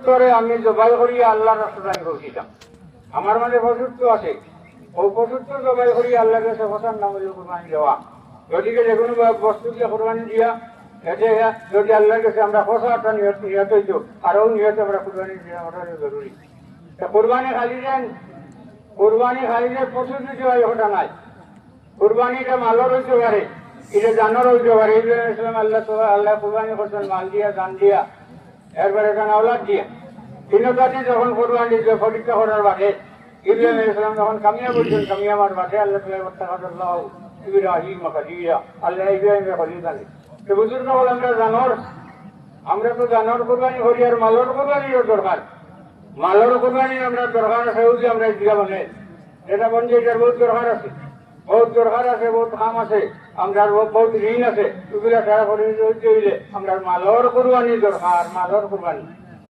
পশুত্বরে আমি জবাই করি আল্লাহর রাস্তায় আমি করছিলাম। আমার মানে পশুত্ব আছে, ও পশুত্ব জবাই করি আল্লাহর কাছে ফসার নাম হইল কুরবানি দেওয়া। গতিকে যে কোনো বস্তু দিয়ে কুরবানি দিয়া এতে যদি আল্লাহর কাছে আমরা ফসা একটা নিহত হইতো, আরও নিহত আমরা কুরবানি দেওয়া ওটা জরুরি। কুরবানি খালি দেন, কুরবানি খালি যে পশু দিতে হয় ওটা নাই। কুরবানিটা মালর হইতে পারে, এটা জানোর হইতে পারে। ইসলাম আল্লাহ আল্লাহ কুরবানি করছেন মাল দিয়া, দান দিয়া, এরপরে এখানে আওলাদ দিয়া। তিনটাতে যখন কুরবানি পরীক্ষা করার বাদে ইব্রাহিম ইসলাম যখন কামিয়া বলছেন, কামিয়া আমার বাদে আল্লাহ আল্লাহ ইব্রাহিম খলিলা, আল্লাহ ইব্রাহিমের খলিল জানে। তো বুজুর্গ হল আমরা জানোর, আমরা তো জানোর কুরবানি করি, আর মালর কুরবানিরও দরকার। মালর কুরবানি আমরা দরকার আছে, যে আমরা জিগা মানে এটা বন্ধু, এটার বহুত দরকার আছে, বহুত দরকার আছে, বহুত কাম আছে, আমরা বহুত ঋণ আছে। এগুলা সারা করে হইলে আমরা মালর কুরবানি দরকার, মালর কুরবানি।